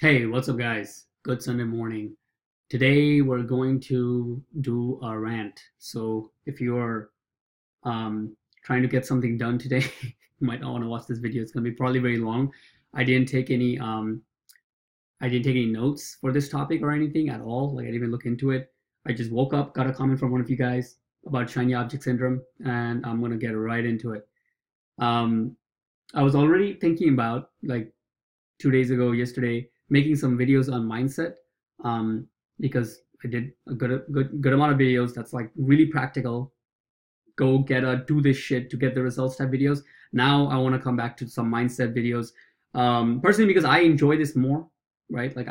Hey, what's up, guys? Good Sunday morning. Today we're going to do a rant. So if you're trying to get something done today, you might not want to watch this video. It's going to be probably very long. I didn't take any I didn't take any notes for this topic or anything at all. Like I didn't even look into it. I just woke up, got a comment from one of you guys about shiny object syndrome, and I'm gonna get right into it. Um, I was already thinking about like 2 days ago, yesterday, making some videos on mindset, um, because I did a good amount of videos that's like really practical. Go get a do this shit to get the results type videos. Now I want to come back to some mindset videos, personally because I enjoy this more, right? Like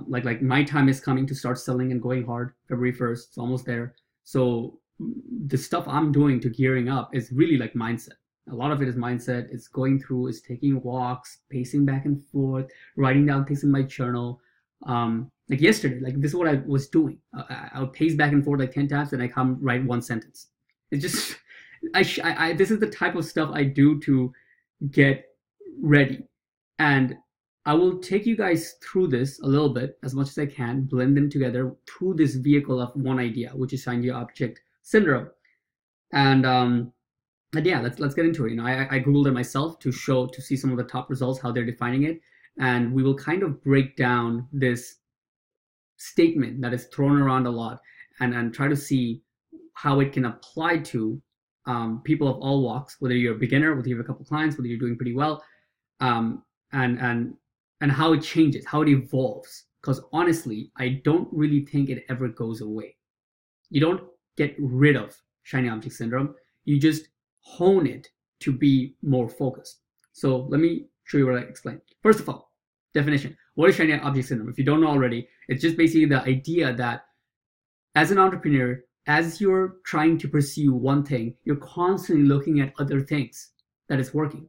like my time is coming to start selling and going hard. February 1st, it's almost there. So the stuff I'm doing to gearing up is really like mindset. A lot of it is mindset. It's going through, it's taking walks, pacing back and forth, writing down things in my journal. Like yesterday, like this is what I was doing. I would pace back and forth like 10 times, and I come write one sentence. It's just, this is the type of stuff I do to get ready. And I will take you guys through this a little bit as much as I can, blend them together through this vehicle of one idea, which is shiny object syndrome. And and yeah, let's get into it. I googled it myself to see some of the top results, how they're defining it, and we will kind of break down this statement that is thrown around a lot, and try to see how it can apply to people of all walks, whether you're a beginner, whether you have a couple clients, whether you're doing pretty well, um, and and and how it changes, how it evolves. Because honestly, I don't really think it ever goes away. You don't get rid of shiny object syndrome. You just hone it to be more focused. So let me show you what I explained. First of all, definition. What is shiny object syndrome? If you don't know already, it's just basically the idea that as an entrepreneur, as you're trying to pursue one thing, you're constantly looking at other things that is working,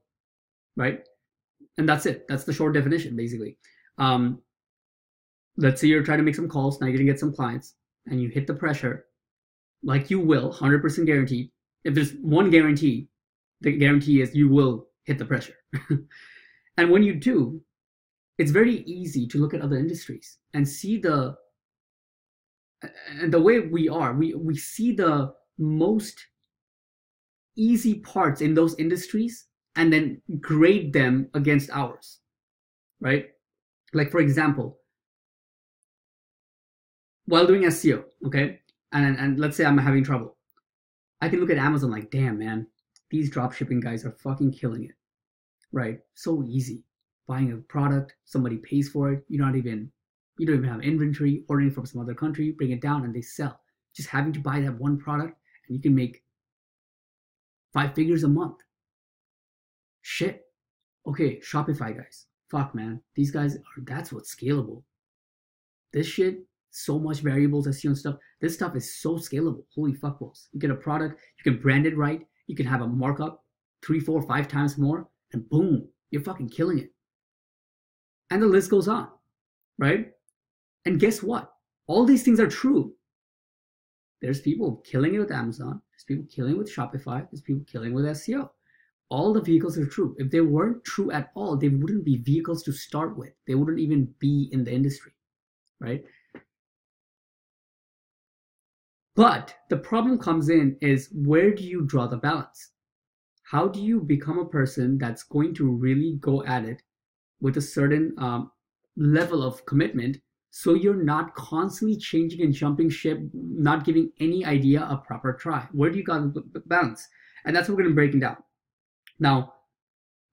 right? And that's it. That's the short definition, basically. Um, let's say you're trying to make some calls. Now you're going to get some clients, and you hit the pressure, like you will, 100% guaranteed. If there's one guarantee, the guarantee is you will hit the pressure. And when you do, it's very easy to look at other industries and see the way we see the most easy parts in those industries and then grade them against ours, right? Like for example, while doing SEO, okay, and let's say I'm having trouble, I can look at Amazon like, damn man, these drop shipping guys are fucking killing it, right? So easy. Buying a product, somebody pays for it, you don't even have inventory, ordering from some other country, bring it down and they sell. Just having to buy that one product and you can make 5 figures a month. Shit. Okay, Shopify guys. Fuck man. These guys are that's what's scalable. This shit, so much variables, SEO and stuff. This stuff is so scalable. Holy fuck balls. You get a product, you can brand it right, you can have a markup 3, 4, 5 times more, and boom, you're fucking killing it. And the list goes on, right? And guess what? All these things are true. There's people killing it with Amazon, there's people killing it with Shopify, there's people killing with SEO. All the vehicles are true. If they weren't true at all, they wouldn't be vehicles to start with. They wouldn't even be in the industry, right? But the problem comes in is where do you draw the balance? How do you become a person that's going to really go at it with a certain level of commitment so you're not constantly changing and jumping ship, not giving any idea a proper try? Where do you got the balance? And that's what we're going to break it down. Now,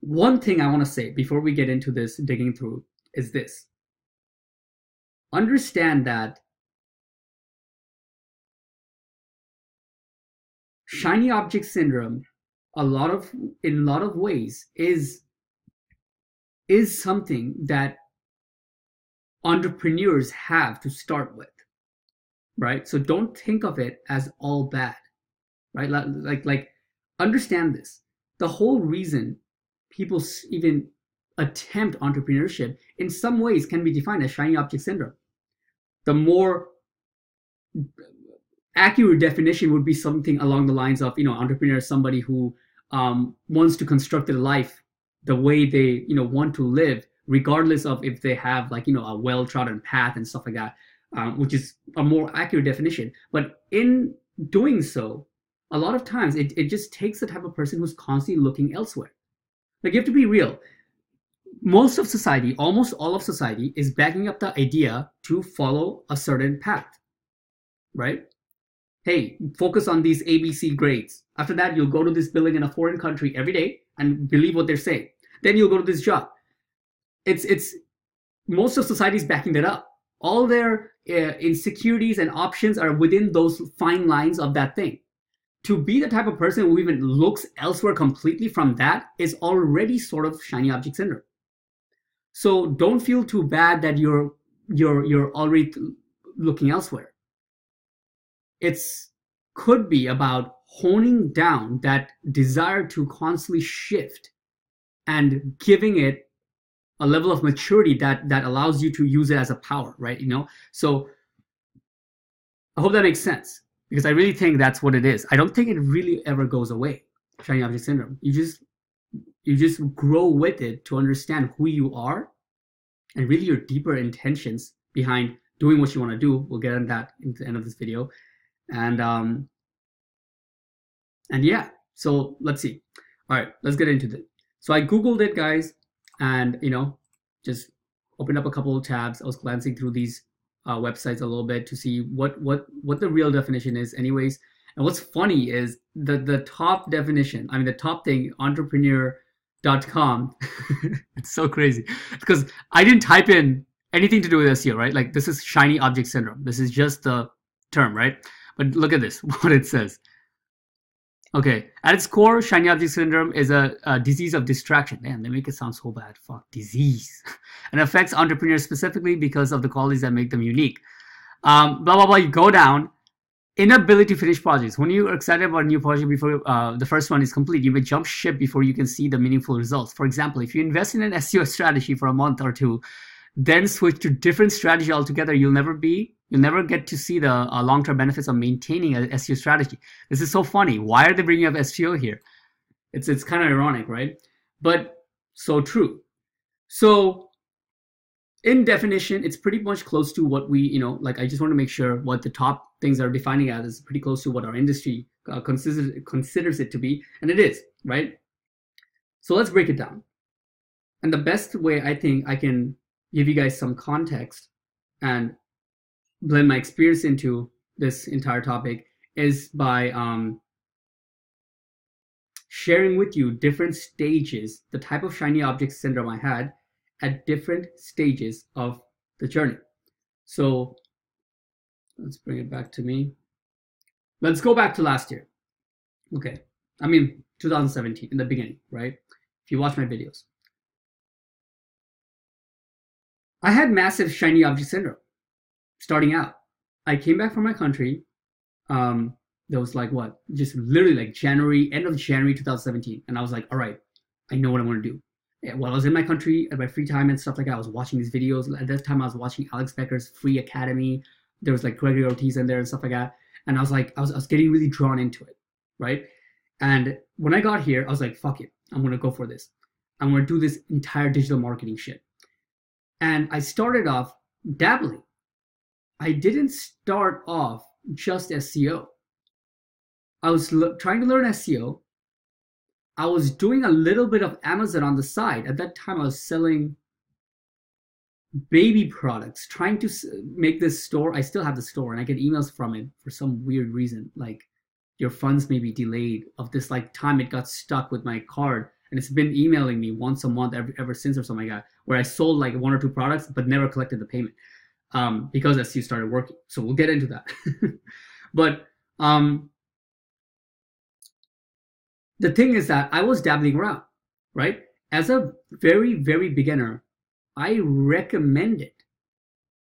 one thing I want to say before we get into this digging through is this. Understand that shiny object syndrome in a lot of ways is something that entrepreneurs have to start with, right? So don't think of it as all bad, right? Like understand this. The whole reason people even attempt entrepreneurship in some ways can be defined as shiny object syndrome. The more accurate definition would be something along the lines of, entrepreneur is somebody who wants to construct their life the way they want to live regardless of if they have like, a well-trodden path and stuff like that, which is a more accurate definition. But in doing so, a lot of times it just takes the type of person who's constantly looking elsewhere. Like, you have to be real. Most of society, almost all of society, is backing up the idea to follow a certain path, right? Hey, focus on these ABC grades. After that, you'll go to this building in a foreign country every day and believe what they're saying. Then you'll go to this job. It's most of society is backing that up. All their insecurities and options are within those fine lines of that thing. To be the type of person who even looks elsewhere completely from that is already sort of shiny object syndrome. So don't feel too bad that you're already looking elsewhere. It's could be about honing down that desire to constantly shift and giving it a level of maturity that allows you to use it as a power, right? So I hope that makes sense, because I really think that's what it is. I don't think it really ever goes away, shiny object syndrome. You just grow with it to understand who you are and really your deeper intentions behind doing what you want to do. We'll get into that at the end of this video. And yeah, so let's see. All right, let's get into it. So I Googled it, guys, and just opened up a couple of tabs. I was glancing through these websites a little bit to see what the real definition is anyways. And what's funny is the top definition, the top thing, entrepreneur.com, it's so crazy because I didn't type in anything to do with SEO, right? Like, this is shiny object syndrome. This is just the term, right? But look at this, what it says. Okay, at its core, shiny object syndrome is a disease of distraction. Man, they make it sound so bad. Fuck, disease. And affects entrepreneurs specifically because of the qualities that make them unique. Blah, blah, blah. You go down. Inability to finish projects. When you're excited about a new project before the first one is complete, you may jump ship before you can see the meaningful results. For example, if you invest in an SEO strategy for a month or two, then switch to different strategy altogether, you'll never get to see the long-term benefits of maintaining an SEO strategy. This is so funny. Why are they bringing up SEO here? It's kind of ironic, right? But so true. So in definition, it's pretty much close to what we, like, I just want to make sure what the top things are defining as is pretty close to what our industry considers it to be, and it is, right? So let's break it down. And the best way I think I can give you guys some context and blend my experience into this entire topic is by sharing with you different stages, the type of shiny object syndrome I had at different stages of the journey. So let's bring it back to me. Let's go back to last year. Okay, 2017, in the beginning, right? If you watch my videos, I had massive shiny object syndrome starting out. I came back from my country. There was like just literally like end of January 2017, and I was like, all right, I know what I want to do. While I was in my country at my free time and stuff like that, I was watching these videos. At that time, I was watching Alex Becker's Free Academy. There was like Gregory Ortiz in there and stuff like that. And I was like, I was getting really drawn into it, right? And when I got here, I was like, fuck it, I'm gonna go for this. I'm gonna do this entire digital marketing shit. And I started off dabbling. I didn't start off just SEO. I was trying to learn SEO. I was doing a little bit of Amazon on the side. At that time, I was selling baby products, trying to make this store. I still have the store, and I get emails from it for some weird reason. Like, your funds may be delayed. Of this like time it got stuck with my card, and it's been emailing me once a month ever since, or something like that, where I sold like 1 or 2 products but never collected the payment because SEO started working. So we'll get into that. But the thing is that I was dabbling around, right? As a very, very beginner, I recommend it.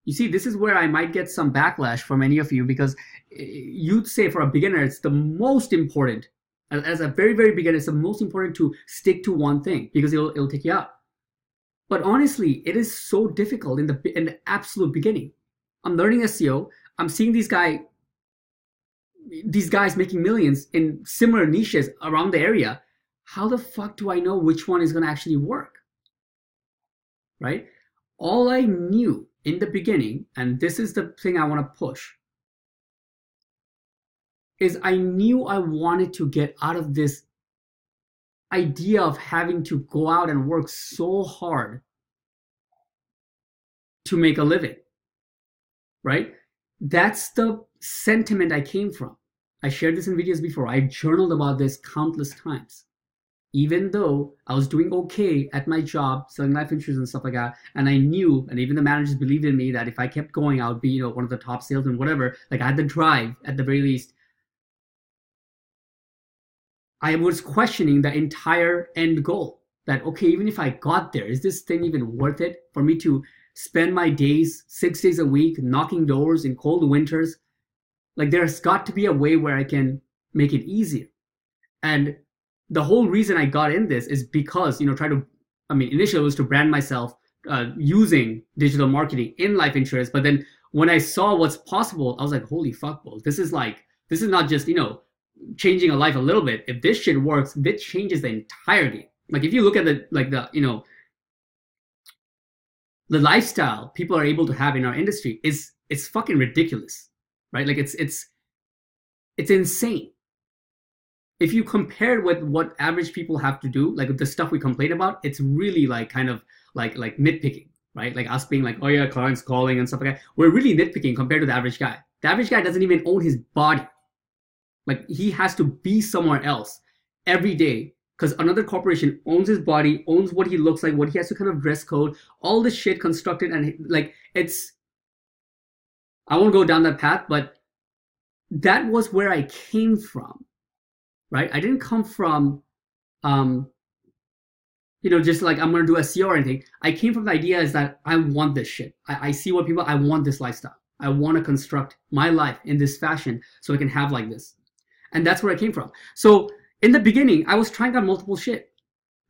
You see, this is where I might get some backlash from many of you, because you'd say for a beginner, it's the most important. As a very, very beginner, it's the most important to stick to one thing because it'll take you out. But honestly, it is so difficult in the absolute beginning. I'm learning SEO. I'm seeing these guys making millions in similar niches around the area. How the fuck do I know which one is going to actually work? right? All I knew in the beginning, and this is the thing I want to push, is I knew I wanted to get out of this idea of having to go out and work so hard to make a living, right? That's the sentiment I came from. I shared this in videos before. I journaled about this countless times. Even though I was doing okay at my job, selling life insurance and stuff like that, and I knew, and even the managers believed in me, that if I kept going, I would be, one of the top salesmen, whatever. Like, I had the drive at the very least. I was questioning the entire end goal. That, okay, even if I got there, is this thing even worth it for me to spend my days, 6 days a week, knocking doors in cold winters? Like, there's got to be a way where I can make it easier. And the whole reason I got in this is because, initially it was to brand myself using digital marketing in life insurance. But then when I saw what's possible, I was like, holy fuck, balls. This is not just, changing a life a little bit. If this shit works, this changes the entire game. Like, if you look at the lifestyle people are able to have in our industry, it's fucking ridiculous, right? Like, it's insane. If you compare with what average people have to do, like the stuff we complain about, it's really like kind of like nitpicking, right? Like us being like, oh yeah, clients calling and stuff like that. We're really nitpicking compared to the average guy. The average guy doesn't even own his body. Like, he has to be somewhere else every day because another corporation owns his body, owns what he looks like, what he has to kind of dress code, all this shit constructed. And like, I won't go down that path, but that was where I came from, right? I didn't come from, just like I'm going to do SEO or anything. I came from the idea is that I want this shit. I see what people, I want this lifestyle. I want to construct my life in this fashion so I can have like this. And that's where I came from. So in the beginning, I was trying out multiple shit.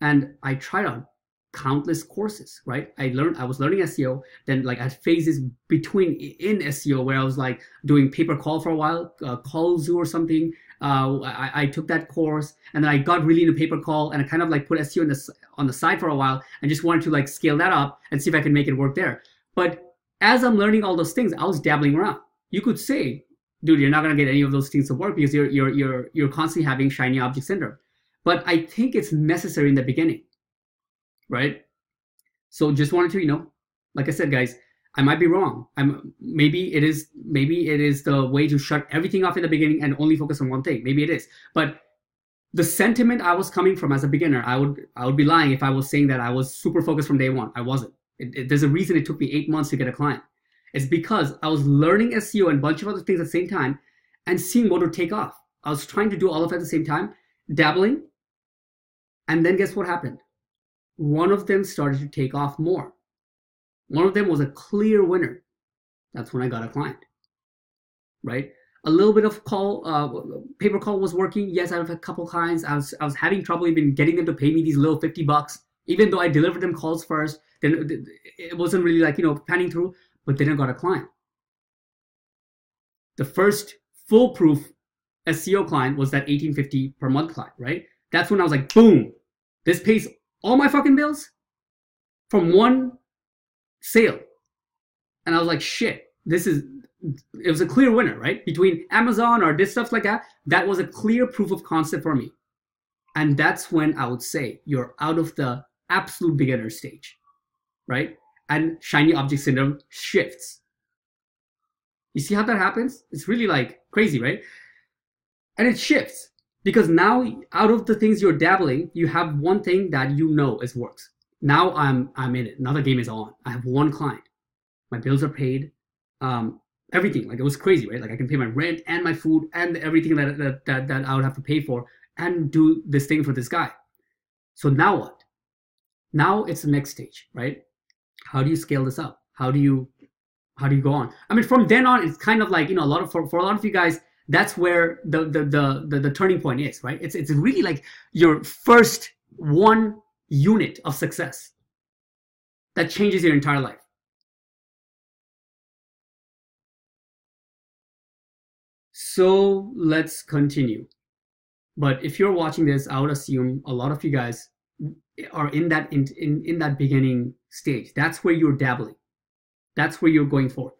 And I tried out countless courses, right? I was learning SEO. Then like I had phases in SEO where I was like doing pay-per-call for a while, Callzoo or something. I took that course and then I got really into pay-per-call and I kind of like put SEO on the side for a while and just wanted to like scale that up and see if I can make it work there. But as I'm learning all those things, I was dabbling around. You could say, dude, you're not going to get any of those things to work because you're constantly having shiny object syndrome. But I think it's necessary in the beginning, right? So just wanted to, like I said, guys, I might be wrong. Maybe it is the way to shut everything off in the beginning and only focus on one thing. Maybe it is. But the sentiment I was coming from as a beginner, I would be lying if I was saying that I was super focused from day one. I wasn't. There's a reason it took me 8 months to get a client. It's because I was learning SEO and a bunch of other things at the same time and seeing what would take off. I was trying to do all of it at the same time, dabbling. And then guess what happened? One of them started to take off more. One of them was a clear winner. That's when I got a client, right? A little bit of pay-per-call was working. Yes, I have a couple clients. I was having trouble even getting them to pay me these little $50, even though I delivered them calls first. Then it wasn't really like, panning through. But then I got a client. The first foolproof SEO client was that $18.50 per month client, right? That's when I was like, boom, this pays all my fucking bills from one sale. And I was like, shit, it was a clear winner, right? Between Amazon or this stuff like that, that was a clear proof of concept for me. And that's when I would say you're out of the absolute beginner stage, right? And shiny object syndrome shifts. You see how that happens? It's really like crazy, right? And it shifts because now out of the things you're dabbling, you have one thing that is works. Now I'm in it. Now the game is on. I have one client. My bills are paid. Everything. Like, it was crazy, right? Like, I can pay my rent and my food and everything that I would have to pay for and do this thing for this guy. So now what? Now it's the next stage, right? How do you scale this up? How do you go on? I mean, from then on, it's kind of like, for a lot of you guys, that's where the turning point is, right? It's really like your first one unit of success that changes your entire life. So let's continue. But if you're watching this, I would assume a lot of you guys are in that beginning stage. That's where you're dabbling. That's where you're going forward.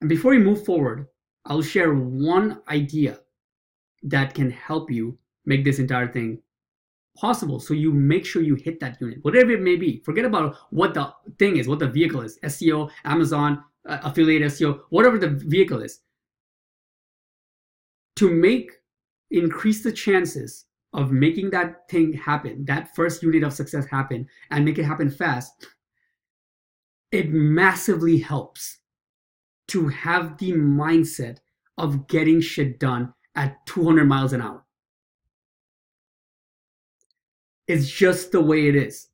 And before we move forward, I'll share one idea that can help you make this entire thing possible. So you make sure you hit that unit, whatever it may be. Forget about what the thing is, what the vehicle is, SEO, Amazon, affiliate SEO, whatever the vehicle is. To increase the chances of making that thing happen, that first unit of success happen, and make it happen fast, it massively helps to have the mindset of getting shit done at 200 miles an hour. It's just the way it is.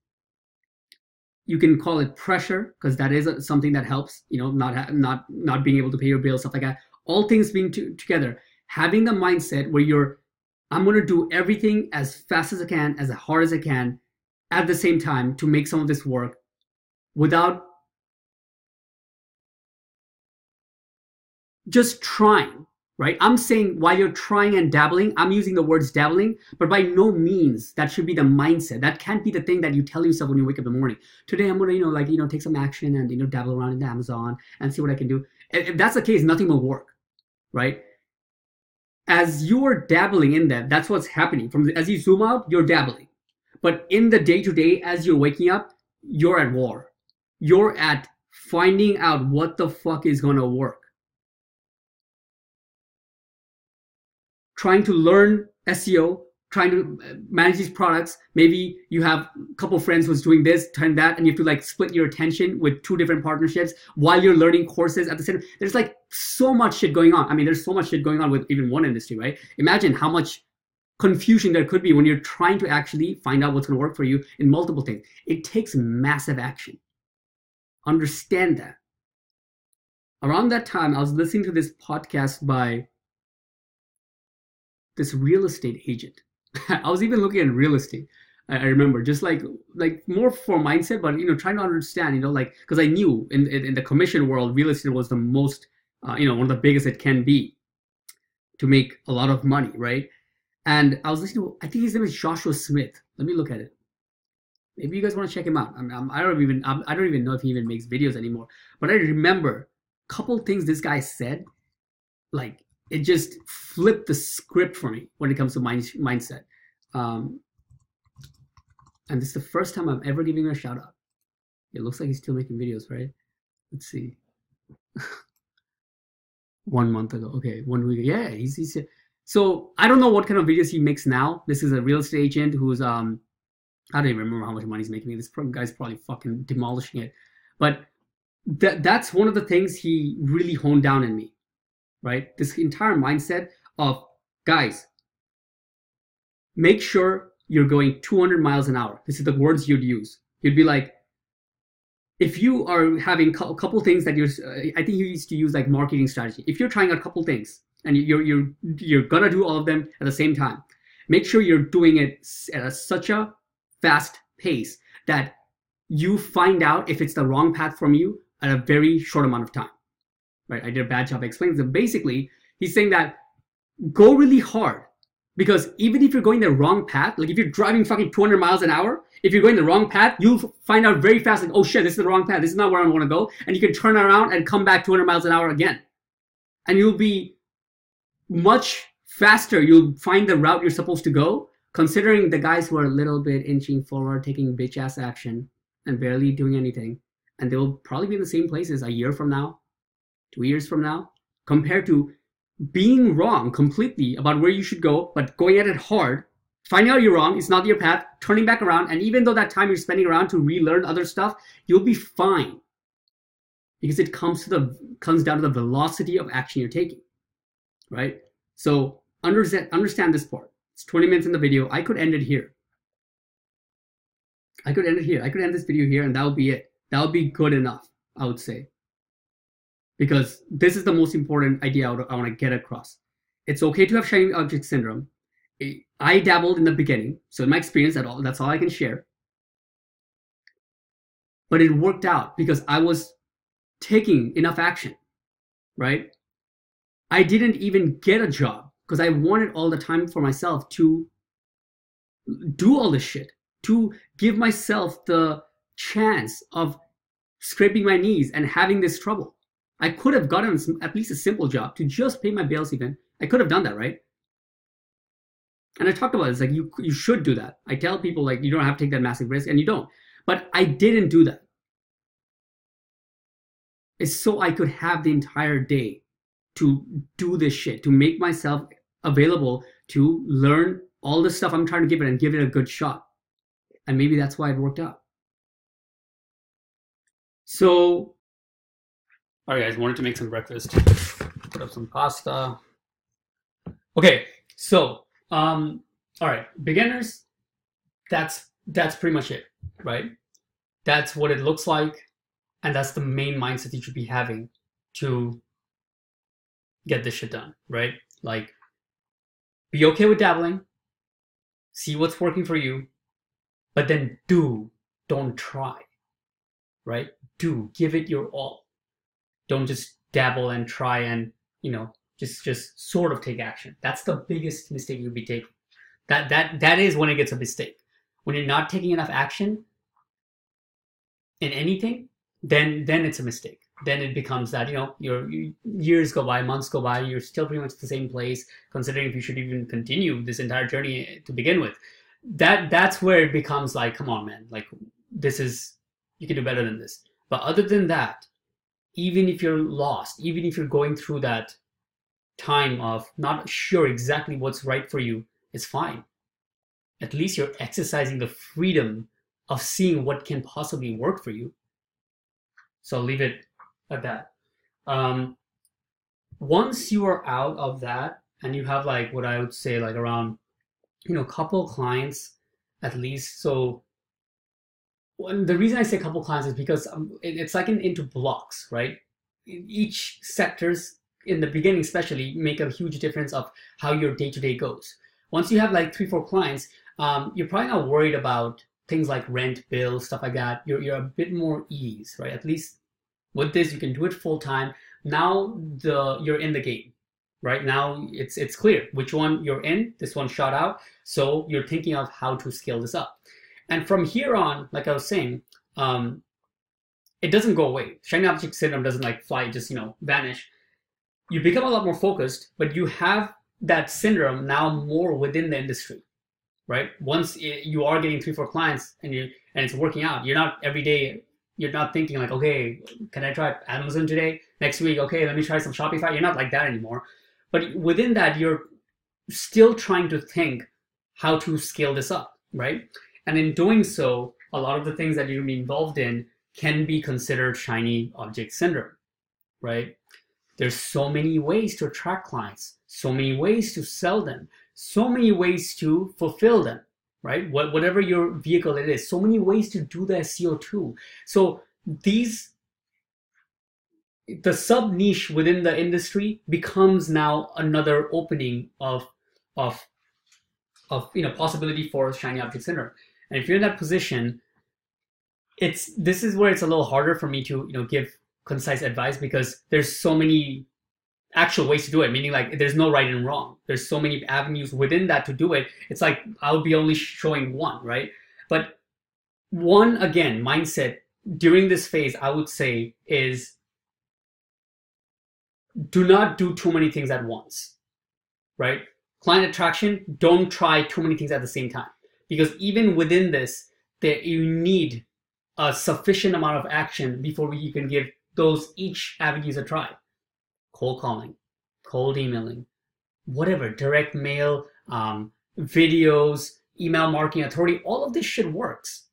You can call it pressure, because that is something that helps, not being able to pay your bills, stuff like that. All things being together, having the mindset where I'm going to do everything as fast as I can, as hard as I can, at the same time to make some of this work without just trying, right? I'm saying while you're trying and dabbling, I'm using the words dabbling, but by no means that should be the mindset. That can't be the thing that you tell yourself when you wake up in the morning. Today I'm going to, take some action and, dabble around in Amazon and see what I can do. If that's the case, nothing will work, right? As you are dabbling in that, that's what's happening. As you zoom out, you're dabbling. But in the day-to-day, as you're waking up, you're at war. You're at finding out what the fuck is going to work. Trying to learn SEO, trying to manage these products. Maybe you have a couple friends who's doing this, trying that, and you have to split your attention with 2 different partnerships while you're learning courses at the same time. There's so much shit going on. I mean, there's so much shit going on with even one industry, right? Imagine how much confusion there could be when you're trying to actually find out what's going to work for you in multiple things. It takes massive action. Understand that. Around that time, I was listening to this podcast by this real estate agent. I was even looking at real estate. I remember just like more for mindset, but trying to understand, because I knew in the commission world, real estate was the most, one of the biggest it can be to make a lot of money, right? And I was listening to, I think his name is Joshua Smith. Let me look at it. Maybe you guys want to check him out. I don't even know if he even makes videos anymore. But I remember a couple things this guy said, it just flipped the script for me when it comes to mindset. And this is the first time I'm ever giving him a shout out. It looks like he's still making videos, right? Let's see. 1 month ago. Okay, 1 week. Yeah, he's so I don't know what kind of videos he makes now. This is a real estate agent who's I don't even remember how much money he's making. This guy's probably fucking demolishing it. But that's one of the things he really honed down in me. Right? This entire mindset of, guys, make sure you're going 200 miles an hour. This is the words you'd use. You'd be like, if you are having a couple things that I think you used to use marketing strategy. If you're trying a couple things and you're gonna do all of them at the same time, make sure you're doing it at such a fast pace that you find out if it's the wrong path from you at a very short amount of time. Right, I did a bad job explaining. So basically, he's saying that go really hard, because even if you're going the wrong path, if you're driving fucking 200 miles an hour, if you're going the wrong path, you'll find out very fast, oh shit, this is the wrong path. This is not where I want to go. And you can turn around and come back 200 miles an hour again. And you'll be much faster. You'll find the route you're supposed to go, considering the guys who are a little bit inching forward, taking bitch ass action and barely doing anything. And they will probably be in the same places a year from now, 2 years from now, compared to being wrong completely about where you should go, but going at it hard, finding out you're wrong, it's not your path, turning back around, and even though that time you're spending around to relearn other stuff, you'll be fine. Because it comes down to the velocity of action you're taking, right? So understand this part. It's 20 minutes in the video. I could end it here. I could end this video here, and that would be it. That would be good enough, I would say. Because this is the most important idea I want to get across. It's okay to have shiny object syndrome. I dabbled in the beginning, so in my experience, that's all I can share. But it worked out because I was taking enough action, right? I didn't even get a job because I wanted all the time for myself to do all this shit, to give myself the chance of scraping my knees and having this trouble. I could have gotten at least a simple job to just pay my bills even. I could have done that, right? And I talked about it. It's like you should do that. I tell people like you don't have to take that massive risk, and you don't. But I didn't do that. It's so I could have the entire day to do this shit, to make myself available to learn all the stuff I'm trying to give it and give it a good shot. And maybe that's why it worked out. So, all right, guys, wanted to make some breakfast. Put up some pasta. Okay, so, all right, beginners, that's pretty much it, right? That's what it looks like. And that's the main mindset you should be having to get this shit done, right? Like, be okay with dabbling, see what's working for you, but then don't try, right? Give it your all. Don't just dabble and try and, just sort of take action. That's the biggest mistake you'll be taking. That is when it gets a mistake. When you're not taking enough action in anything, then it's a mistake. Then it becomes that, your years go by, months go by, you're still pretty much at the same place, considering if you should even continue this entire journey to begin with. That's where it becomes like, come on, man, like you can do better than this. But other than that, even if you're lost, even if you're going through that time of not sure exactly what's right for you, it's fine. At least you're exercising the freedom of seeing what can possibly work for you. So I'll leave it at that. Once you are out of that and you have like what I would say like around, couple clients at least. So the reason I say couple clients is because it's like into blocks, right? Each sectors in the beginning especially make a huge difference of how your day-to-day goes. Once you have like 3-4 clients, you're probably not worried about things like rent, bills, stuff like that. You're a bit more ease, right? At least with this, you can do it full time. Now you're in the game, right? Now it's clear which one you're in. This one shot out, so you're thinking of how to scale this up. And from here on, like I was saying, it doesn't go away. Shiny object syndrome doesn't like fly, just vanish. You become a lot more focused, but you have that syndrome now more within the industry. Right? Once you are getting 3-4 clients and it's working out, you're not every day, you're not thinking like, okay, can I try Amazon today? Next week, okay, let me try some Shopify. You're not like that anymore. But within that, you're still trying to think how to scale this up, right? And in doing so, a lot of the things that you're going to be involved in can be considered shiny object syndrome, right? There's so many ways to attract clients, so many ways to sell them, so many ways to fulfill them, right? Whatever your vehicle it is, so many ways to do the SEO too. So the sub niche within the industry becomes now another opening of possibility for shiny object syndrome. And if you're in that position, this is where it's a little harder for me to give concise advice, because there's so many actual ways to do it, meaning like there's no right and wrong. There's so many avenues within that to do it. It's like I would be only showing one, right? But one, again, mindset during this phase, I would say, is do not do too many things at once, right? Client attraction, don't try too many things at the same time, because even within this, you need a sufficient amount of action before you can give those each avenues a try. Cold calling, cold emailing, whatever, direct mail, videos, email marketing authority, all of this shit works.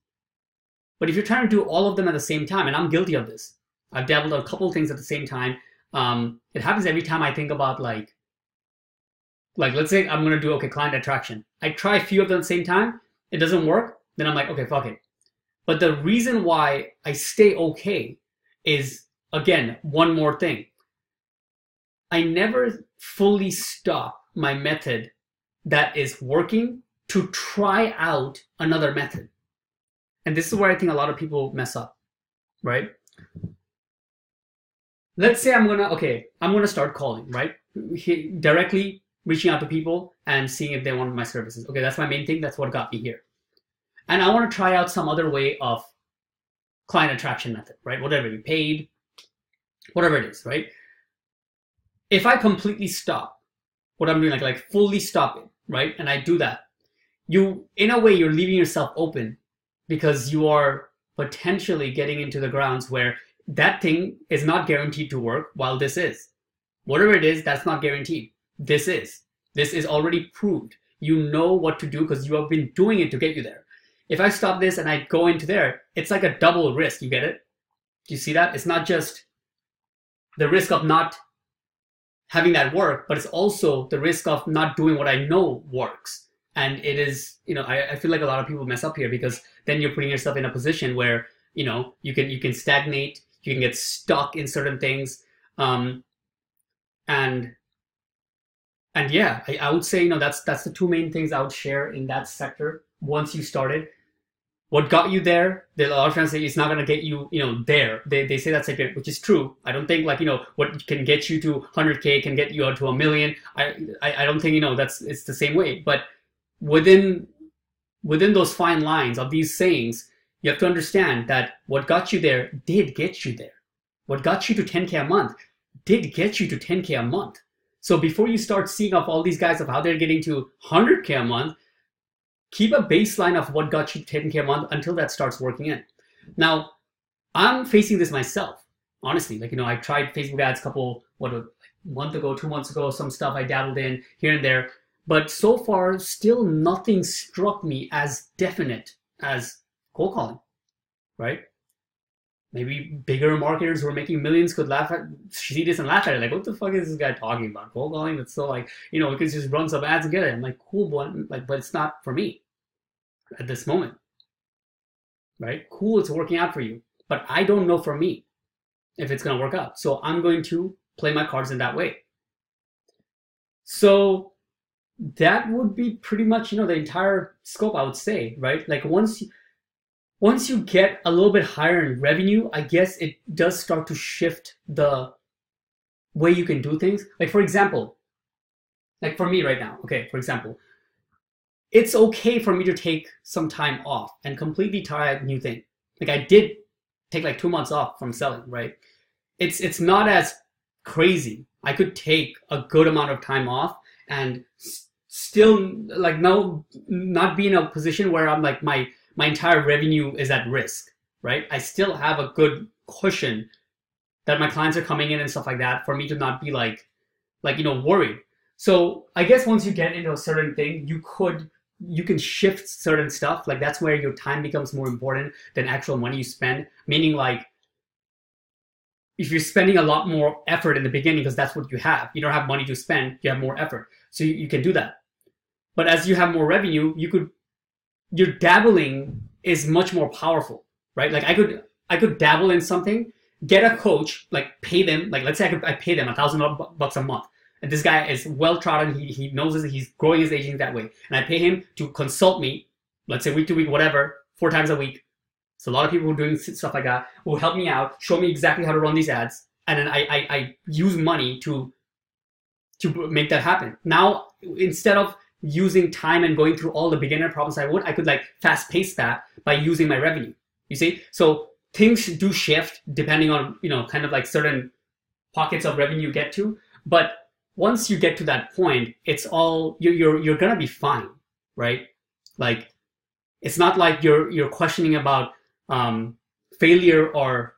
But if you're trying to do all of them at the same time, and I'm guilty of this, I've dabbled a couple of things at the same time. It happens every time I think about like let's say I'm going to do, client attraction. I try a few of them at the same time. It doesn't work. Then I'm like, okay, fuck it. But the reason why I stay okay is, again, one more thing. I never fully stop my method that is working to try out another method. And this is where I think a lot of people mess up, right? Let's say I'm gonna start calling, right? Directly reaching out to people and seeing if they want my services. Okay, that's my main thing. That's what got me here. and I want to try out some other way of client attraction method, right? Whatever you paid, whatever it is, right? If I completely stop what I'm doing, like fully stop it, right? And I do that, you, in a way, you're leaving yourself open because you are potentially getting into the grounds where that thing is not guaranteed to work while this is. Whatever it is, that's not guaranteed. This is. This is already proved. You know what to do because you have been doing it to get you there. If I stop this and I go into there, it's like a double risk. You get it? Do you see that? It's not just the risk of not having that work, but it's also the risk of not doing what I know works. And it is, I feel like a lot of people mess up here because then you're putting yourself in a position where, you can stagnate, you can get stuck in certain things. And yeah, I would say, that's the two main things I would share in that sector. Once you started, what got you there, a lot of friends say it's not going to get you, there. They say that's like, which is true. I don't think what can get you to 100K can get you out to 1 million. I don't think, it's the same way. But within those fine lines of these sayings, you have to understand that what got you there did get you there. What got you to 10K a month did get you to 10K a month. So before you start seeing of all these guys of how they're getting to 100K a month, keep a baseline of what got you to 10K a month until that starts working in. Now, I'm facing this myself, honestly. I tried Facebook ads a month ago, 2 months ago, some stuff I dabbled in here and there. But so far, still nothing struck me as definite as cold calling, right? Maybe bigger marketers who are making millions could see this and laugh at it. Like, what the fuck is this guy talking about? Cold calling? It's so we can just run some ads and get it. I'm like, cool, but it's not for me at this moment, right? Cool, it's working out for you. But I don't know for me if it's going to work out. So I'm going to play my cards in that way. So that would be pretty much, the entire scope, I would say, right? Like once you get a little bit higher in revenue, I guess it does start to shift the way you can do things. Like, for example, like for me right now, okay, for example, it's okay for me to take some time off and completely try a new thing. Like I did take like 2 months off from selling, right? It's not as crazy. I could take a good amount of time off and still not be in a position where I'm like my entire revenue is at risk, right? I still have a good cushion that my clients are coming in and stuff like that for me to not be worried. So I guess once you get into a certain thing, you can shift certain stuff. Like that's where your time becomes more important than actual money you spend. Meaning like if you're spending a lot more effort in the beginning because that's what you have. You don't have money to spend, you have more effort. So you can do that. But as you have more revenue, your dabbling is much more powerful, right? Like I could dabble in something, get a coach, like pay them, like let's say I pay them $1,000 a month. And this guy is well trodden, he knows this, he's growing his agency that way. And I pay him to consult me, let's say week to week, whatever, 4 times a week. So a lot of people who are doing stuff like that will help me out, show me exactly how to run these ads. And then I use money to make that happen. Now, instead of using time and going through all the beginner problems I could like fast pace that by using my revenue. You see? So things do shift depending on, kind of like certain pockets of revenue you get to. But once you get to that point, it's all, you're gonna be fine, right? Like, it's not like you're questioning about failure or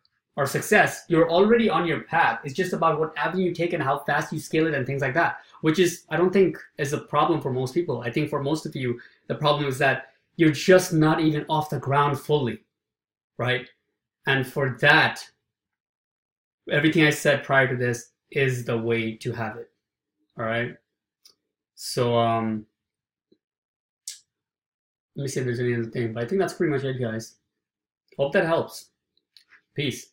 success. You're already on your path. It's just about what avenue you take and how fast you scale it and things like that, which is, I don't think is a problem for most people. I think for most of you, the problem is that you're just not even off the ground fully, right? And for that, everything I said prior to this is the way to have it. All right. So let me see if there's any other thing, but I think that's pretty much it, guys. Hope that helps. Peace.